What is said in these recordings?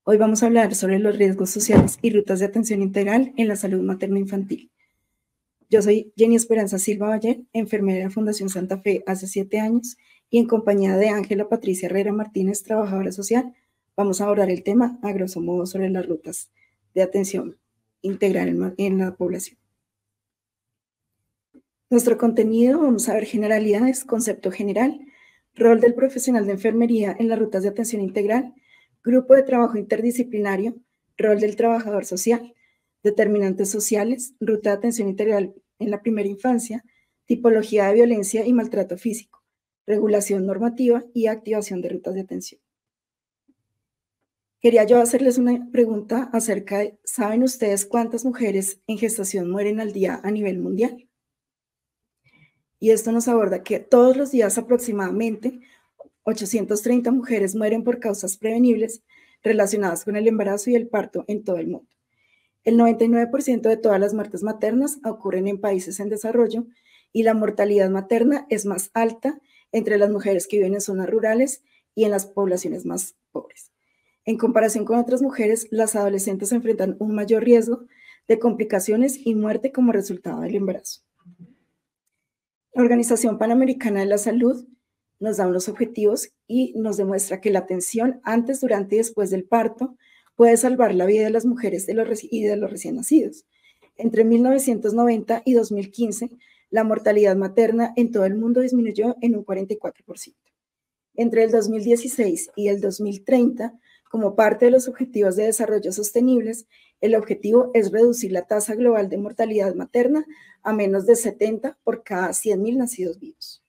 Hoy vamos a hablar sobre los riesgos sociales y rutas de atención integral en la salud materno-infantil. Yo soy Jenny Esperanza Silva Valle, enfermera de la Fundación Santa Fe hace 7 años y en compañía de Ángela Patricia Herrera Martínez, trabajadora social, vamos a abordar el tema a grosso modo sobre las rutas de atención integral en la población. Nuestro contenido, vamos a ver generalidades, concepto general, rol del profesional de enfermería en las rutas de atención integral, grupo de trabajo interdisciplinario, rol del trabajador social, determinantes sociales, ruta de atención integral en la primera infancia, tipología de violencia y maltrato físico, regulación normativa y activación de rutas de atención. Quería yo hacerles una pregunta acerca de, ¿saben ustedes cuántas mujeres en gestación mueren al día a nivel mundial? Y esto nos aborda que todos los días aproximadamente 830 mujeres mueren por causas prevenibles relacionadas con el embarazo y el parto en todo el mundo. El 99% de todas las muertes maternas ocurren en países en desarrollo y la mortalidad materna es más alta entre las mujeres que viven en zonas rurales y en las poblaciones más pobres. En comparación con otras mujeres, las adolescentes enfrentan un mayor riesgo de complicaciones y muerte como resultado del embarazo. La Organización Panamericana de la Salud nos da unos objetivos y nos demuestra que la atención antes, durante y después del parto puede salvar la vida de las mujeres y de los recién nacidos. Entre 1990 y 2015, la mortalidad materna en todo el mundo disminuyó en un 44%. Entre el 2016 y el 2030, como parte de los Objetivos de Desarrollo Sostenibles, el objetivo es reducir la tasa global de mortalidad materna a menos de 70 por cada 100.000 nacidos vivos.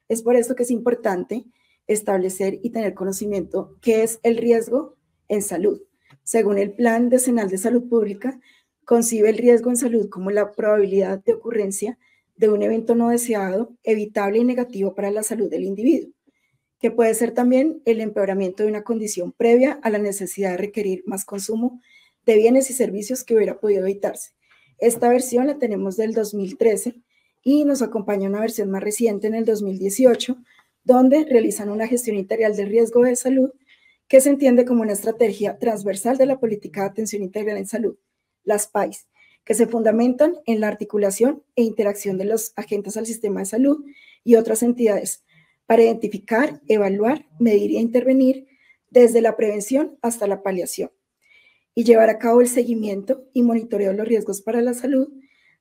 Es por esto que es importante establecer y tener conocimiento qué es el riesgo en salud. Según el Plan Decenal de Salud Pública, concibe el riesgo en salud como la probabilidad de ocurrencia de un evento no deseado, evitable y negativo para la salud del individuo, que puede ser también el empeoramiento de una condición previa a la necesidad de requerir más consumo de bienes y servicios que hubiera podido evitarse. Esta versión la tenemos del 2013 y nos acompaña una versión más reciente en el 2018, donde realizan una gestión integral del riesgo de salud que se entiende como una estrategia transversal de la política de atención integral en salud, las PAIS, que se fundamentan en la articulación e interacción de los agentes al sistema de salud y otras entidades para identificar, evaluar, medir e intervenir desde la prevención hasta la paliación y llevar a cabo el seguimiento y monitoreo de los riesgos para la salud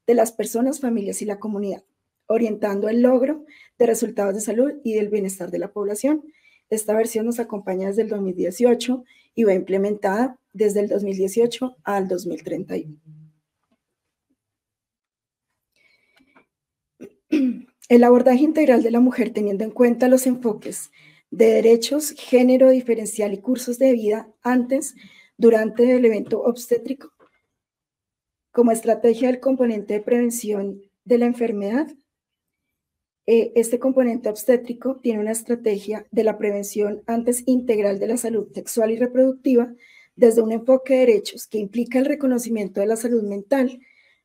de las personas, familias y la comunidad, orientando el logro de resultados de salud y del bienestar de la población. Esta versión nos acompaña desde el 2018 y va implementada desde el 2018 al 2031. El abordaje integral de la mujer, teniendo en cuenta los enfoques de derechos, género diferencial y cursos de vida antes, durante el evento obstétrico, como estrategia del componente de prevención de la enfermedad. Este componente obstétrico tiene una estrategia de la prevención antes integral de la salud sexual y reproductiva desde un enfoque de derechos que implica el reconocimiento de la salud mental,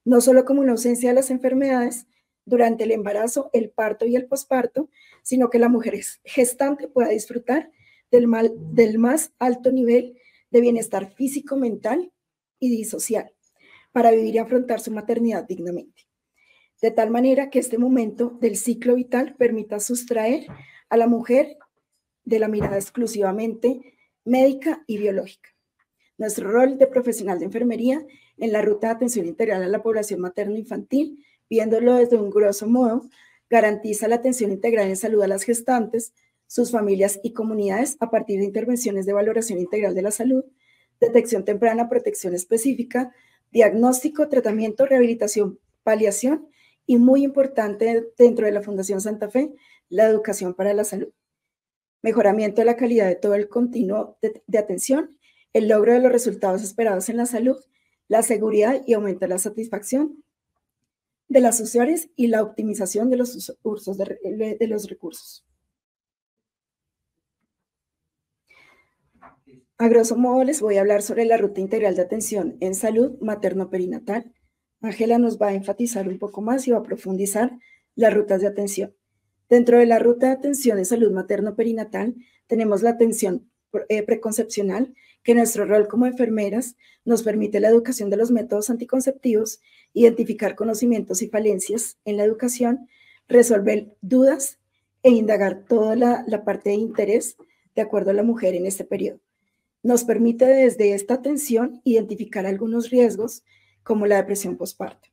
no solo como una ausencia de las enfermedades durante el embarazo, el parto y el posparto, sino que la mujer gestante pueda disfrutar del más alto nivel de bienestar físico, mental y social para vivir y afrontar su maternidad dignamente. De tal manera que este momento del ciclo vital permita sustraer a la mujer de la mirada exclusivamente médica y biológica. Nuestro rol de profesional de enfermería en la ruta de atención integral a la población materno-infantil, viéndolo desde un grosso modo, garantiza la atención integral en salud a las gestantes, sus familias y comunidades a partir de intervenciones de valoración integral de la salud, detección temprana, protección específica, diagnóstico, tratamiento, rehabilitación, paliación y, muy importante dentro de la Fundación Santa Fe, la educación para la salud. Mejoramiento de la calidad de todo el continuo de atención, el logro de los resultados esperados en la salud, la seguridad y aumento de la satisfacción de las usuarias y la optimización de los usos de los recursos. A grosso modo les voy a hablar sobre la ruta integral de atención en salud materno-perinatal. Ángela nos va a enfatizar un poco más y va a profundizar las rutas de atención. Dentro de la ruta de atención en salud materno-perinatal tenemos la atención preconcepcional, que nuestro rol como enfermeras nos permite la educación de los métodos anticonceptivos, identificar conocimientos y falencias en la educación, resolver dudas e indagar toda la parte de interés de acuerdo a la mujer en este periodo. Nos permite desde esta atención identificar algunos riesgos como la depresión postparto.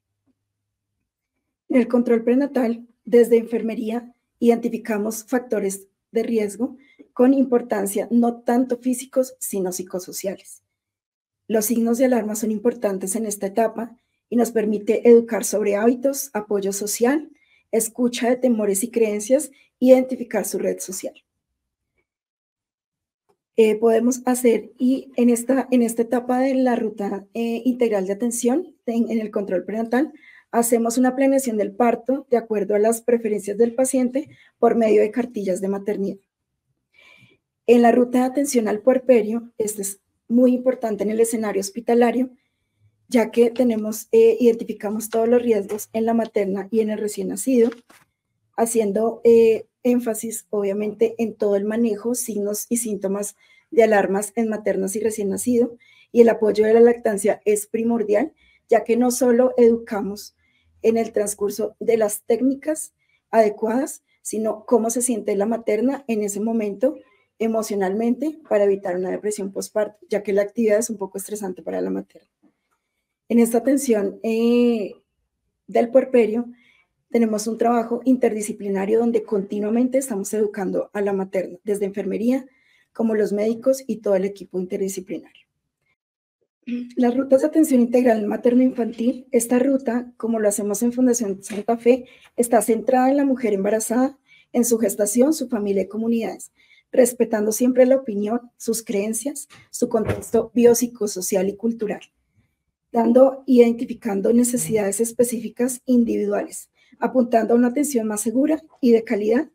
En el control prenatal, desde enfermería, identificamos factores de riesgo con importancia no tanto físicos, sino psicosociales. Los signos de alarma son importantes en esta etapa y nos permite educar sobre hábitos, apoyo social, escucha de temores y creencias, identificar su red social. Podemos hacer, y en esta etapa de la ruta integral de atención en el control prenatal, hacemos una planeación del parto de acuerdo a las preferencias del paciente por medio de cartillas de maternidad. En la ruta de atención al puerperio, este es muy importante en el escenario hospitalario, ya que identificamos todos los riesgos en la materna y en el recién nacido, haciendo énfasis, obviamente, en todo el manejo, signos y síntomas de alarmas en maternas y recién nacido, y el apoyo de la lactancia es primordial, ya que no solo educamos en el transcurso de las técnicas adecuadas, sino cómo se siente la materna en ese momento emocionalmente para evitar una depresión postparto, ya que la actividad es un poco estresante para la materna. En esta atención del puerperio, tenemos un trabajo interdisciplinario donde continuamente estamos educando a la materna, desde enfermería, como los médicos y todo el equipo interdisciplinario. Las rutas de atención integral materno-infantil, esta ruta, como lo hacemos en Fundación Santa Fe, está centrada en la mujer embarazada, en su gestación, su familia y comunidades, respetando siempre la opinión, sus creencias, su contexto biopsicosocial y cultural, identificando necesidades específicas individuales, apuntando a una atención más segura y de calidad,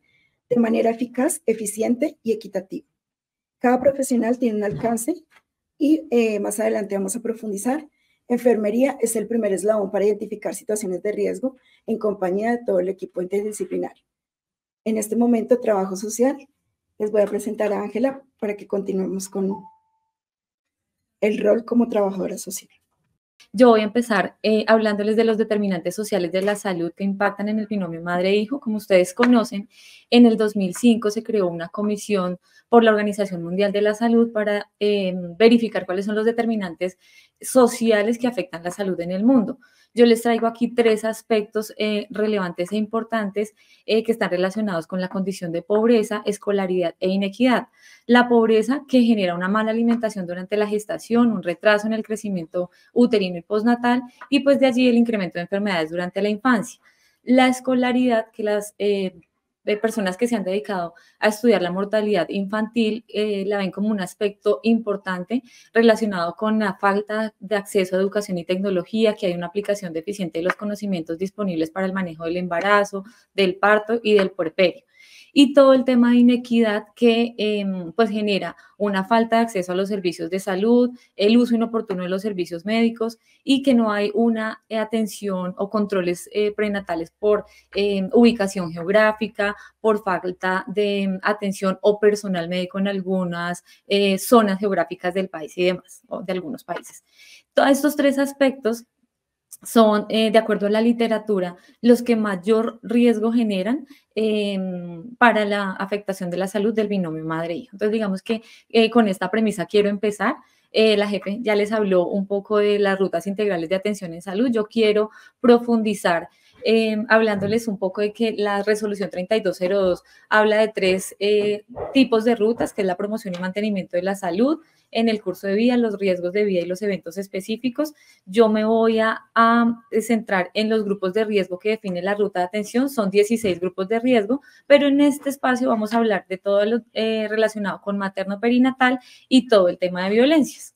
de manera eficaz, eficiente y equitativa. Cada profesional tiene un alcance y más adelante vamos a profundizar. Enfermería es el primer eslabón para identificar situaciones de riesgo en compañía de todo el equipo interdisciplinario. En este momento, trabajo social. Les voy a presentar a Ángela para que continuemos con el rol como trabajadora social. Yo voy a empezar hablándoles de los determinantes sociales de la salud que impactan en el binomio madre-hijo. Como ustedes conocen, en el 2005 se creó una comisión por la Organización Mundial de la Salud para verificar cuáles son los determinantes sociales que afectan la salud en el mundo. Yo les traigo aquí 3 aspectos relevantes e importantes que están relacionados con la condición de pobreza, escolaridad e inequidad. La pobreza, que genera una mala alimentación durante la gestación, un retraso en el crecimiento uterino y postnatal, y pues de allí el incremento de enfermedades durante la infancia. La escolaridad, que las personas que se han dedicado a estudiar la mortalidad infantil la ven como un aspecto importante relacionado con la falta de acceso a educación y tecnología, que hay una aplicación deficiente de los conocimientos disponibles para el manejo del embarazo, del parto y del puerperio. Y todo el tema de inequidad que pues genera una falta de acceso a los servicios de salud, el uso inoportuno de los servicios médicos y que no hay una atención o controles prenatales por ubicación geográfica, por falta de atención o personal médico en algunas zonas geográficas del país y demás, o de algunos países. Todos estos 3 aspectos son, de acuerdo a la literatura, los que mayor riesgo generan para la afectación de la salud del binomio madre-hijo. Entonces, digamos que con esta premisa quiero empezar. La jefe ya les habló un poco de las rutas integrales de atención en salud. Yo quiero profundizar hablándoles un poco de que la resolución 3202 habla de 3 tipos de rutas, que es la promoción y mantenimiento de la salud en el curso de vida, los riesgos de vida y los eventos específicos. Yo me voy a centrar en los grupos de riesgo que define la ruta de atención. Son 16 grupos de riesgo, pero en este espacio vamos a hablar de todo lo relacionado con materno-perinatal y todo el tema de violencias.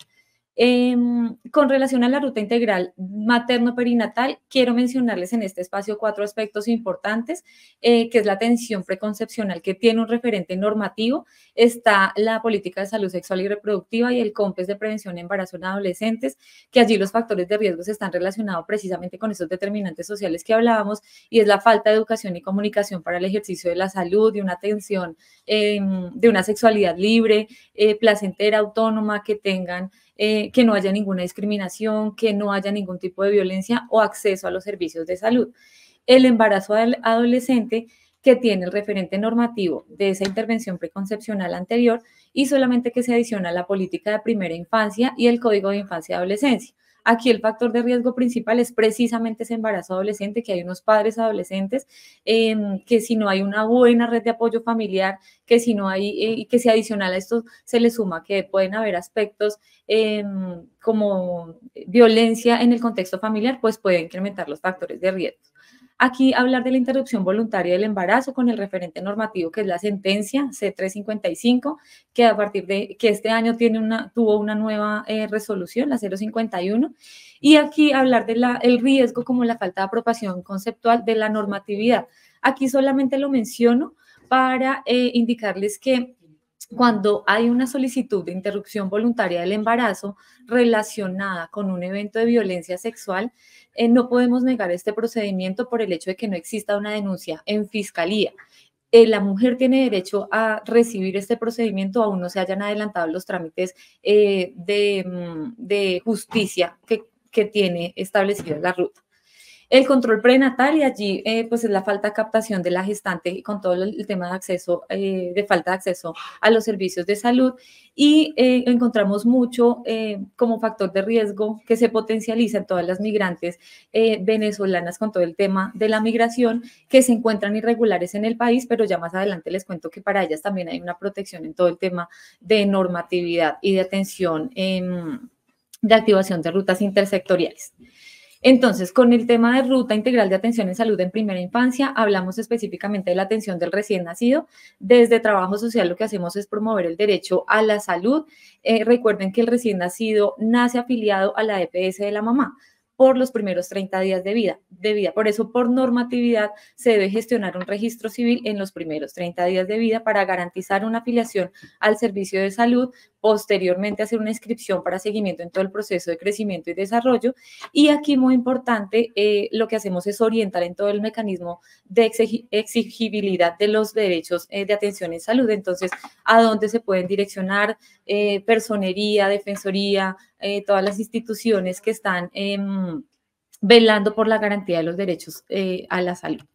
Con relación a la ruta integral materno-perinatal, quiero mencionarles en este espacio 4 aspectos importantes, que es la atención preconcepcional, que tiene un referente normativo, está la política de salud sexual y reproductiva y el COMPES de prevención de embarazo en adolescentes, que allí los factores de riesgo están relacionados precisamente con esos determinantes sociales que hablábamos, y es la falta de educación y comunicación para el ejercicio de la salud, de una atención, de una sexualidad libre, placentera, autónoma, que tengan que no haya ninguna discriminación, que no haya ningún tipo de violencia o acceso a los servicios de salud. El embarazo adolescente, que tiene el referente normativo de esa intervención preconcepcional anterior y solamente que se adiciona la política de primera infancia y el Código de Infancia y Adolescencia. Aquí el factor de riesgo principal es precisamente ese embarazo adolescente, que hay unos padres adolescentes, que si no hay una buena red de apoyo familiar, que si no hay, que si adicional a esto se le suma que pueden haber aspectos como violencia en el contexto familiar, pues puede incrementar los factores de riesgo. Aquí hablar de la interrupción voluntaria del embarazo con el referente normativo, que es la sentencia C355, que a partir de que este año tuvo una nueva resolución, la 051, y aquí hablar del riesgo como la falta de apropiación conceptual de la normatividad. Aquí solamente lo menciono para indicarles que cuando hay una solicitud de interrupción voluntaria del embarazo relacionada con un evento de violencia sexual, no podemos negar este procedimiento por el hecho de que no exista una denuncia en fiscalía. La mujer tiene derecho a recibir este procedimiento, aún no se hayan adelantado los trámites de justicia que tiene establecida la ruta. El control prenatal, y allí pues es la falta de captación de la gestante con todo el tema de acceso, de falta de acceso a los servicios de salud, y encontramos mucho como factor de riesgo que se potencializa en todas las migrantes venezolanas con todo el tema de la migración, que se encuentran irregulares en el país, pero ya más adelante les cuento que para ellas también hay una protección en todo el tema de normatividad y de atención de activación de rutas intersectoriales. Entonces, con el tema de ruta integral de atención en salud en primera infancia, hablamos específicamente de la atención del recién nacido. Desde trabajo social lo que hacemos es promover el derecho a la salud. Recuerden que el recién nacido nace afiliado a la EPS de la mamá por los primeros 30 días de vida. Por eso, por normatividad, se debe gestionar un registro civil en los primeros 30 días de vida para garantizar una afiliación al servicio de salud, posteriormente hacer una inscripción para seguimiento en todo el proceso de crecimiento y desarrollo. Y aquí, muy importante, lo que hacemos es orientar en todo el mecanismo de exigibilidad de los derechos de atención en salud. Entonces, a dónde se pueden direccionar personería, defensoría, todas las instituciones que están velando por la garantía de los derechos a la salud.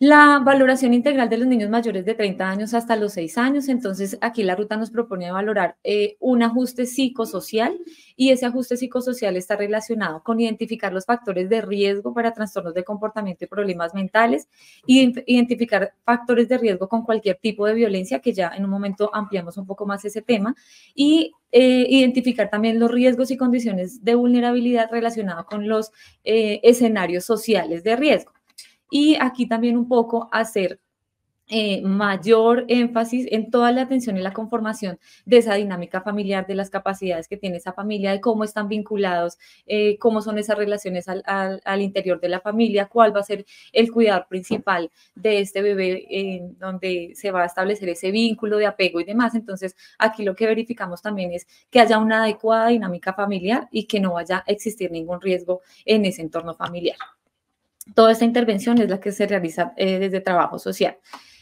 La valoración integral de los niños mayores de 30 años hasta los 6 años. Entonces, aquí la ruta nos propone valorar un ajuste psicosocial, y ese ajuste psicosocial está relacionado con identificar los factores de riesgo para trastornos de comportamiento y problemas mentales, y identificar factores de riesgo con cualquier tipo de violencia, que ya en un momento ampliamos un poco más ese tema, y identificar también los riesgos y condiciones de vulnerabilidad relacionados con los escenarios sociales de riesgo. Y aquí también un poco hacer mayor énfasis en toda la atención y la conformación de esa dinámica familiar, de las capacidades que tiene esa familia, de cómo están vinculados, cómo son esas relaciones al interior de la familia, cuál va a ser el cuidador principal de este bebé, donde se va a establecer ese vínculo de apego y demás. Entonces, aquí lo que verificamos también es que haya una adecuada dinámica familiar y que no vaya a existir ningún riesgo en ese entorno familiar. Toda esta intervención es la que se realiza desde trabajo social.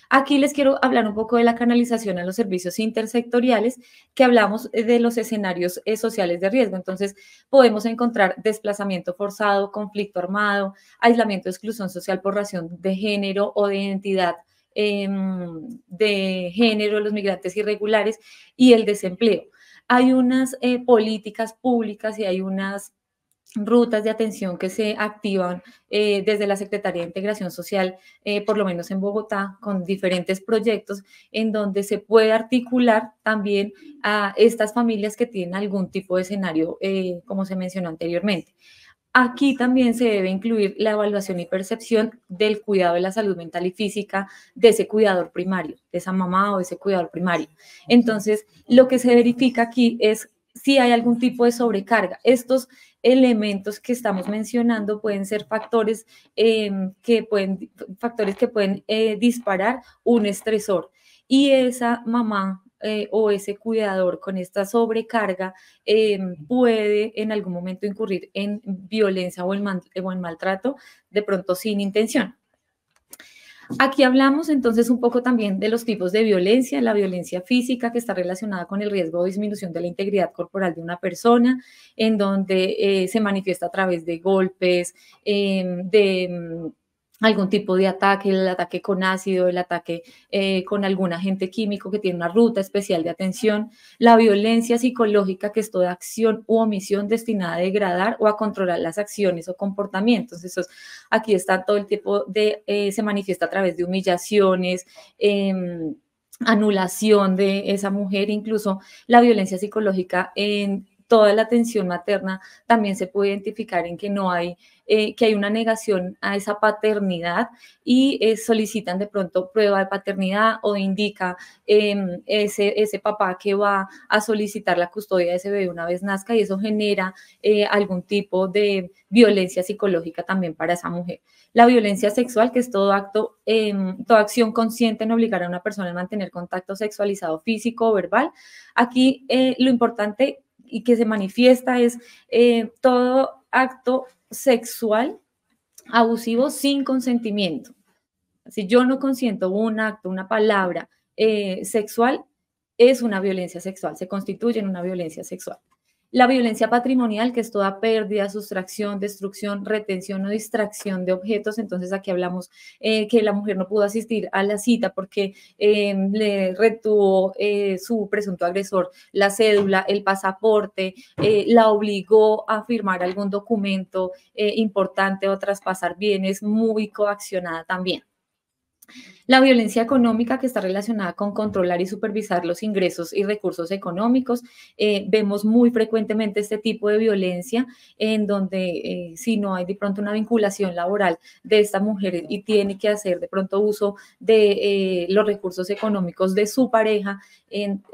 Aquí les quiero hablar un poco de la canalización a los servicios intersectoriales, que hablamos de los escenarios sociales de riesgo. Entonces, podemos encontrar desplazamiento forzado, conflicto armado, aislamiento, exclusión social por razón de género o de identidad de género, los migrantes irregulares y el desempleo. Hay unas políticas públicas y hay unas rutas de atención que se activan desde la Secretaría de Integración Social, por lo menos en Bogotá, con diferentes proyectos en donde se puede articular también a estas familias que tienen algún tipo de escenario, como se mencionó anteriormente. Aquí también se debe incluir la evaluación y percepción del cuidado de la salud mental y física de ese cuidador primario, de esa mamá o de ese cuidador primario. Entonces, lo que se verifica aquí es si hay algún tipo de sobrecarga. Estos elementos que estamos mencionando pueden ser factores que pueden disparar un estresor. Y esa mamá o ese cuidador con esta sobrecarga puede en algún momento incurrir en violencia o en maltrato, de pronto sin intención. Aquí hablamos entonces un poco también de los tipos de violencia, la violencia física que está relacionada con el riesgo o disminución de la integridad corporal de una persona, en donde se manifiesta a través de golpes, de algún tipo de ataque, el ataque con ácido, el ataque con algún agente químico que tiene una ruta especial de atención, la violencia psicológica, que es toda acción u omisión destinada a degradar o a controlar las acciones o comportamientos. Aquí está todo el tipo de, se manifiesta a través de humillaciones, anulación de esa mujer, incluso la violencia psicológica en toda la atención materna también se puede identificar en que no hay, que hay una negación a esa paternidad y solicitan de pronto prueba de paternidad o indica ese papá que va a solicitar la custodia de ese bebé una vez nazca, y eso genera algún tipo de violencia psicológica también para esa mujer. La violencia sexual, que es todo acto, toda acción consciente en obligar a una persona a mantener contacto sexualizado físico o verbal. Aquí lo importante y que se manifiesta es todo acto sexual abusivo sin consentimiento. Si yo no consiento un acto, una palabra sexual, es una violencia sexual, se constituye en una violencia sexual. La violencia patrimonial, que es toda pérdida, sustracción, destrucción, retención o distracción de objetos. Entonces aquí hablamos que la mujer no pudo asistir a la cita porque le retuvo su presunto agresor la cédula, el pasaporte, la obligó a firmar algún documento importante o traspasar bienes, muy coaccionada también. La violencia económica, que está relacionada con controlar y supervisar los ingresos y recursos económicos. Vemos muy frecuentemente este tipo de violencia en donde si no hay de pronto una vinculación laboral de esta mujer y tiene que hacer de pronto uso de los recursos económicos de su pareja,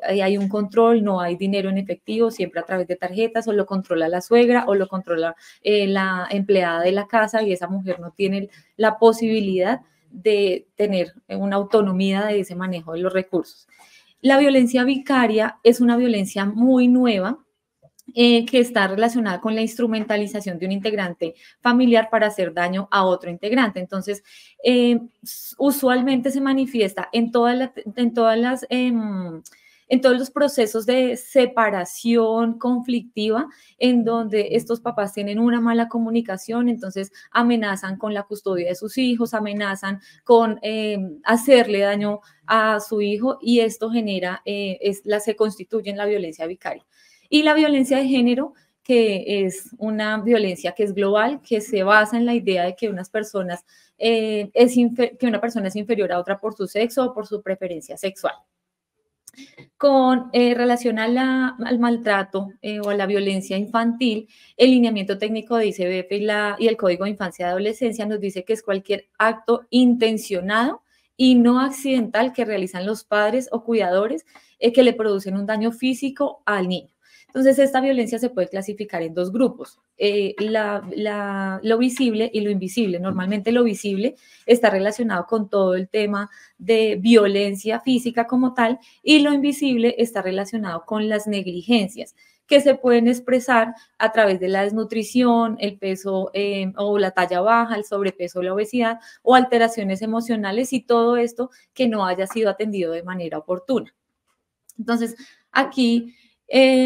hay un control, no hay dinero en efectivo, siempre a través de tarjetas, o lo controla la suegra o lo controla la empleada de la casa, y esa mujer no tiene la posibilidad de tener una autonomía de ese manejo de los recursos. La violencia vicaria es una violencia muy nueva que está relacionada con la instrumentalización de un integrante familiar para hacer daño a otro integrante. Entonces, usualmente se manifiesta en todas en todos los procesos de separación conflictiva, en donde estos papás tienen una mala comunicación, entonces amenazan con la custodia de sus hijos, amenazan con hacerle daño a su hijo, y esto genera, se constituye en la violencia vicaria. Y la violencia de género, que es una violencia que es global, que se basa en la idea de que unas personas, que una persona es inferior a otra por su sexo o por su preferencia sexual. Con relación al maltrato o a la violencia infantil, el lineamiento técnico de ICBF y el Código de Infancia y Adolescencia nos dice que es cualquier acto intencionado y no accidental que realizan los padres o cuidadores que le producen un daño físico al niño. Entonces, esta violencia se puede clasificar en dos grupos, lo visible y lo invisible. Normalmente lo visible está relacionado con todo el tema de violencia física como tal, y lo invisible está relacionado con las negligencias que se pueden expresar a través de la desnutrición, el peso o la talla baja, el sobrepeso o la obesidad, o alteraciones emocionales, y todo esto que no haya sido atendido de manera oportuna. Entonces, aquí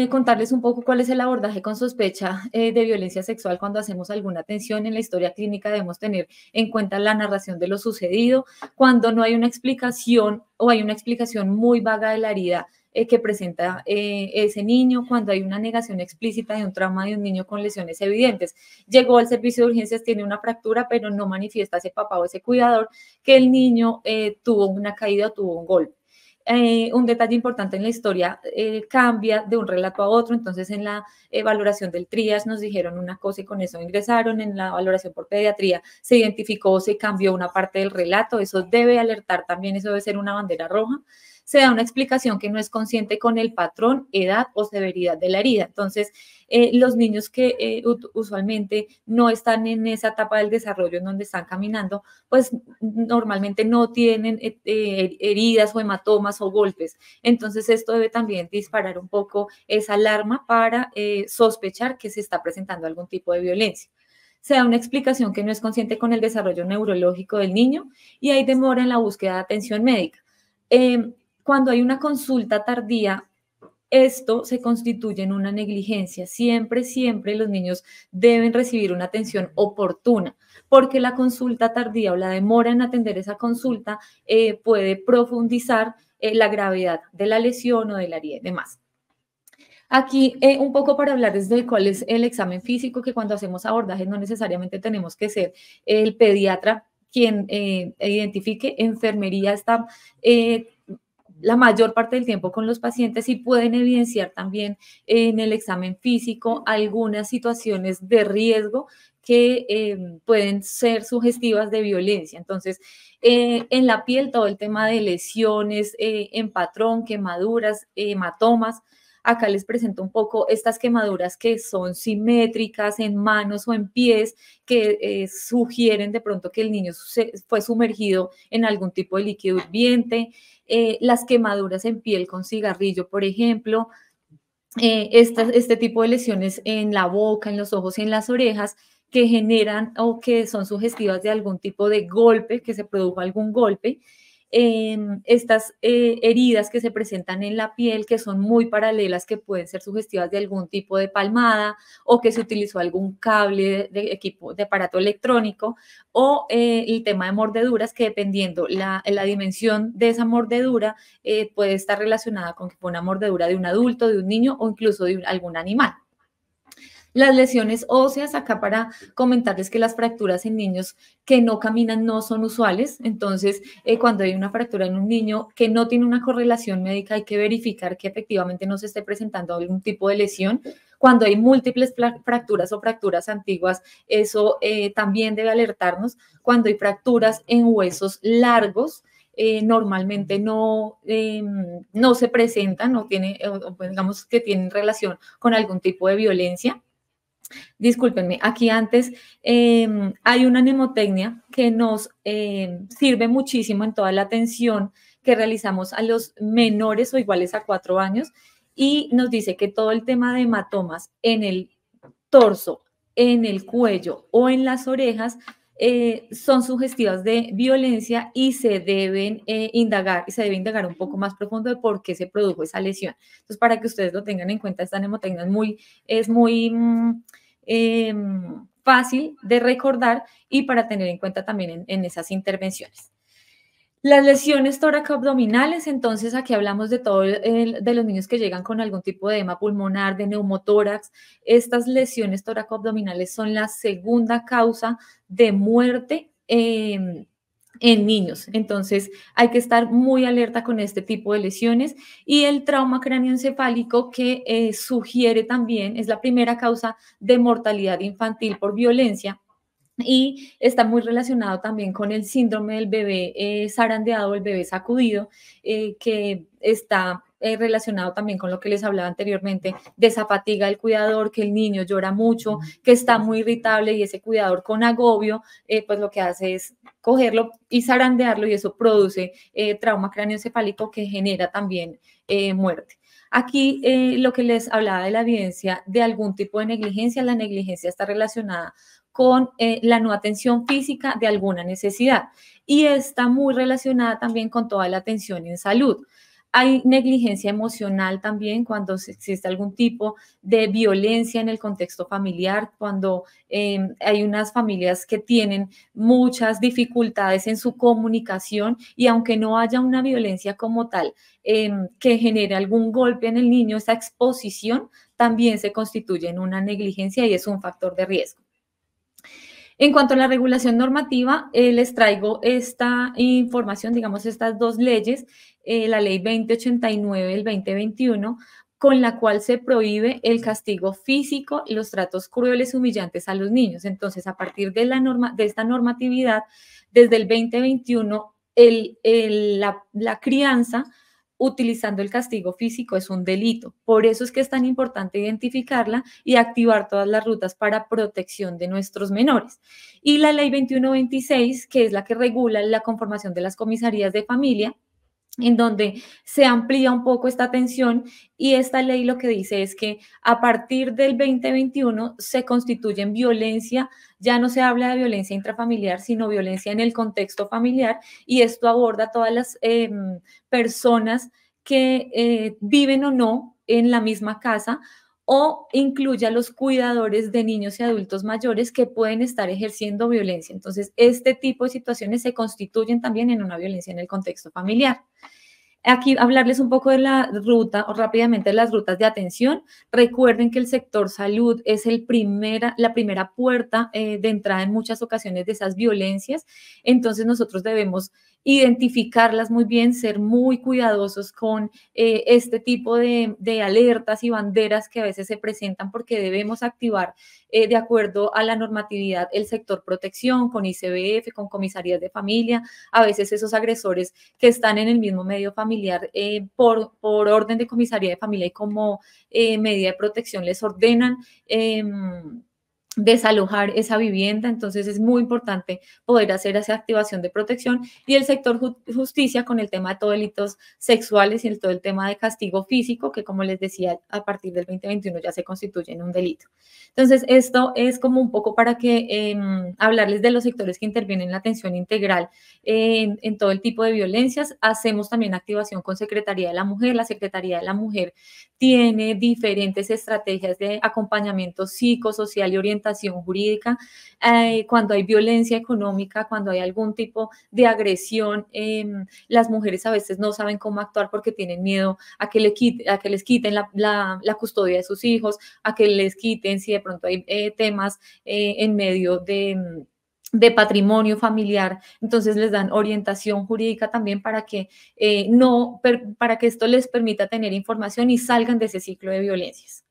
contarles un poco cuál es el abordaje con sospecha de violencia sexual. Cuando hacemos alguna atención en la historia clínica, debemos tener en cuenta la narración de lo sucedido. Cuando no hay una explicación o hay una explicación muy vaga de la herida que presenta ese niño, cuando hay una negación explícita de un trauma de un niño con lesiones evidentes. Llegó al servicio de urgencias, tiene una fractura, pero no manifiesta ese papá o ese cuidador que el niño tuvo una caída o tuvo un golpe. Un detalle importante en la historia cambia de un relato a otro. Entonces, en la valoración del triage nos dijeron una cosa y con eso ingresaron. En la valoración por pediatría se identificó, se cambió una parte del relato. Eso debe alertar también, eso debe ser una bandera roja. se da una explicación que no es consciente con el patrón, edad o severidad de la herida. Entonces, los niños que usualmente no están en esa etapa del desarrollo en donde están caminando, pues normalmente no tienen heridas o hematomas o golpes. Entonces, esto debe también disparar un poco esa alarma para sospechar que se está presentando algún tipo de violencia. Se da una explicación que no es consciente con el desarrollo neurológico del niño y hay demora en la búsqueda de atención médica. Cuando hay una consulta tardía, esto se constituye en una negligencia. Siempre, siempre los niños deben recibir una atención oportuna, porque la consulta tardía o la demora en atender esa consulta puede profundizar la gravedad de la lesión o de la herida y demás. Aquí un poco para hablarles de cuál es el examen físico, que cuando hacemos abordajes no necesariamente tenemos que ser el pediatra quien identifique. Enfermería está la mayor parte del tiempo con los pacientes y pueden evidenciar también en el examen físico algunas situaciones de riesgo que pueden ser sugestivas de violencia. Entonces, en la piel todo el tema de lesiones en patrón, quemaduras, hematomas. Acá les presento un poco estas quemaduras que son simétricas en manos o en pies, que sugieren de pronto que el niño fue sumergido en algún tipo de líquido hirviente. Las quemaduras en piel con cigarrillo, por ejemplo, este tipo de lesiones en la boca, en los ojos y en las orejas que generan o que son sugestivas de algún tipo de golpe, que se produjo algún golpe. Estas heridas que se presentan en la piel, que son muy paralelas, que pueden ser sugestivas de algún tipo de palmada o que se utilizó algún cable de equipo, de aparato electrónico, o el tema de mordeduras, que dependiendo la dimensión de esa mordedura, puede estar relacionada con que fue una mordedura de un adulto, de un niño o incluso de algún animal. Las lesiones óseas, acá para comentarles que las fracturas en niños que no caminan no son usuales. Entonces, cuando hay una fractura en un niño que no tiene una correlación médica, hay que verificar que efectivamente no se esté presentando algún tipo de lesión. Cuando hay múltiples fracturas o fracturas antiguas, eso también debe alertarnos. Cuando hay fracturas en huesos largos, normalmente no se presentan, no tiene, digamos que tienen relación con algún tipo de violencia. Discúlpenme, aquí antes hay una mnemotecnia que nos sirve muchísimo en toda la atención que realizamos a los menores o iguales a 4 años y nos dice que todo el tema de hematomas en el torso, en el cuello o en las orejas son sugestivas de violencia y se deben indagar, y se debe indagar un poco más profundo de por qué se produjo esa lesión. Entonces, para que ustedes lo tengan en cuenta, esta mnemotecnia es muy fácil de recordar y para tener en cuenta también en esas intervenciones. Las lesiones tóraco-abdominales, entonces aquí hablamos de de los niños que llegan con algún tipo de edema pulmonar, de neumotórax. Estas lesiones tóraco-abdominales son la segunda causa de muerte en niños. Entonces hay que estar muy alerta con este tipo de lesiones y el trauma cráneoencefálico que sugiere también, es la primera causa de mortalidad infantil por violencia. Y está muy relacionado también con el síndrome del bebé zarandeado, el bebé sacudido, que está relacionado también con lo que les hablaba anteriormente, de esa fatiga del cuidador, que el niño llora mucho, que está muy irritable y ese cuidador con agobio, pues lo que hace es cogerlo y zarandearlo y eso produce trauma cráneoencefálico que genera también muerte. Aquí lo que les hablaba de la evidencia de algún tipo de negligencia, la negligencia está relacionada con la no atención física de alguna necesidad y está muy relacionada también con toda la atención en salud. Hay negligencia emocional también cuando existe algún tipo de violencia en el contexto familiar, cuando hay unas familias que tienen muchas dificultades en su comunicación y aunque no haya una violencia como tal que genere algún golpe en el niño, esa exposición también se constituye en una negligencia y es un factor de riesgo. En cuanto a la regulación normativa, les traigo esta información, digamos, estas dos leyes, la ley 2089 del 2021, con la cual se prohíbe el castigo físico y los tratos crueles y humillantes a los niños. Entonces, a partir de esta normatividad, desde el 2021, la crianza utilizando el castigo físico es un delito. Por eso es que es tan importante identificarla y activar todas las rutas para protección de nuestros menores. Y la ley 2126, que es la que regula la conformación de las comisarías de familia, en donde se amplía un poco esta atención, y esta ley lo que dice es que a partir del 2021 se constituyen violencia, ya no se habla de violencia intrafamiliar, sino violencia en el contexto familiar, y esto aborda todas las personas que viven o no en la misma casa, o incluye a los cuidadores de niños y adultos mayores que pueden estar ejerciendo violencia. Entonces, este tipo de situaciones se constituyen también en una violencia en el contexto familiar. Aquí hablarles un poco de la ruta, o rápidamente de las rutas de atención. Recuerden que el sector salud es la primera puerta de entrada en muchas ocasiones de esas violencias. Entonces nosotros debemos identificarlas muy bien, ser muy cuidadosos con este tipo de alertas y banderas que a veces se presentan, porque debemos activar de acuerdo a la normatividad el sector protección, con ICBF, con comisarías de familia. A veces esos agresores que están en el mismo medio familiar, por orden de comisaría de familia y como medida de protección, les ordenan desalojar esa vivienda. Entonces es muy importante poder hacer esa activación de protección, y el sector justicia con el tema de todos delitos sexuales y todo el tema de castigo físico, que como les decía, a partir del 2021 ya se constituye en un delito. Entonces esto es como un poco para que hablarles de los sectores que intervienen en la atención integral en todo el tipo de violencias. Hacemos también activación con Secretaría de la Mujer. La Secretaría de la Mujer tiene diferentes estrategias de acompañamiento psicosocial y orientación jurídica. Cuando hay violencia económica, cuando hay algún tipo de agresión, las mujeres a veces no saben cómo actuar porque tienen miedo a que les quiten la custodia de sus hijos, a que les quiten si de pronto hay temas en medio de patrimonio familiar. Entonces les dan orientación jurídica también para que para que esto les permita tener información y salgan de ese ciclo de violencias.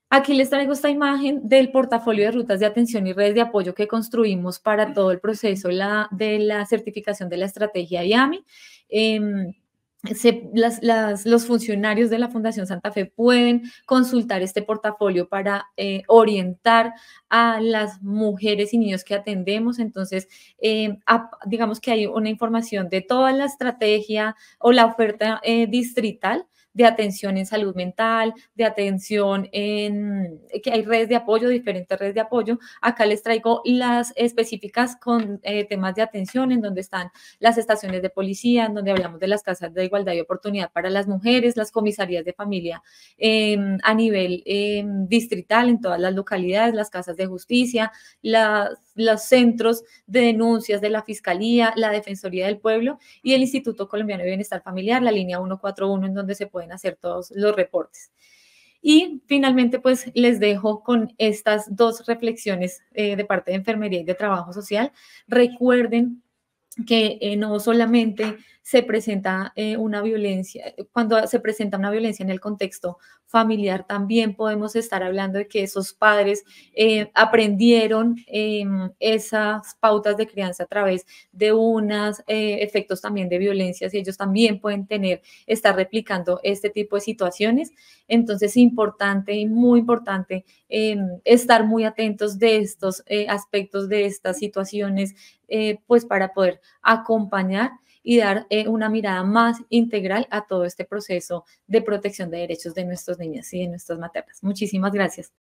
Aquí les traigo esta imagen del portafolio de rutas de atención y redes de apoyo que construimos para todo el proceso de la certificación de la estrategia IAMI. Los funcionarios de la Fundación Santa Fe pueden consultar este portafolio para orientar a las mujeres y niños que atendemos. Entonces, digamos que hay una información de toda la estrategia o la oferta distrital de atención en salud mental, de atención que hay redes de apoyo, diferentes redes de apoyo. Acá les traigo las específicas con temas de atención, en donde están las estaciones de policía, en donde hablamos de las casas de igualdad y oportunidad para las mujeres, las comisarías de familia a nivel distrital en todas las localidades, las casas de justicia, los centros de denuncias de la Fiscalía, la Defensoría del Pueblo y el Instituto Colombiano de Bienestar Familiar, la línea 141, en donde se pueden hacer todos los reportes. Y finalmente, pues les dejo con estas dos reflexiones de parte de Enfermería y de Trabajo Social. Recuerden que no solamente se presenta una violencia, cuando se presenta una violencia en el contexto familiar, también podemos estar hablando de que esos padres aprendieron esas pautas de crianza a través de unos efectos también de violencias, y ellos también pueden estar replicando este tipo de situaciones. Entonces, importante y muy importante estar muy atentos de estos aspectos, de estas situaciones, pues para poder acompañar y dar una mirada más integral a todo este proceso de protección de derechos de nuestros niños y de nuestras maternas. Muchísimas gracias.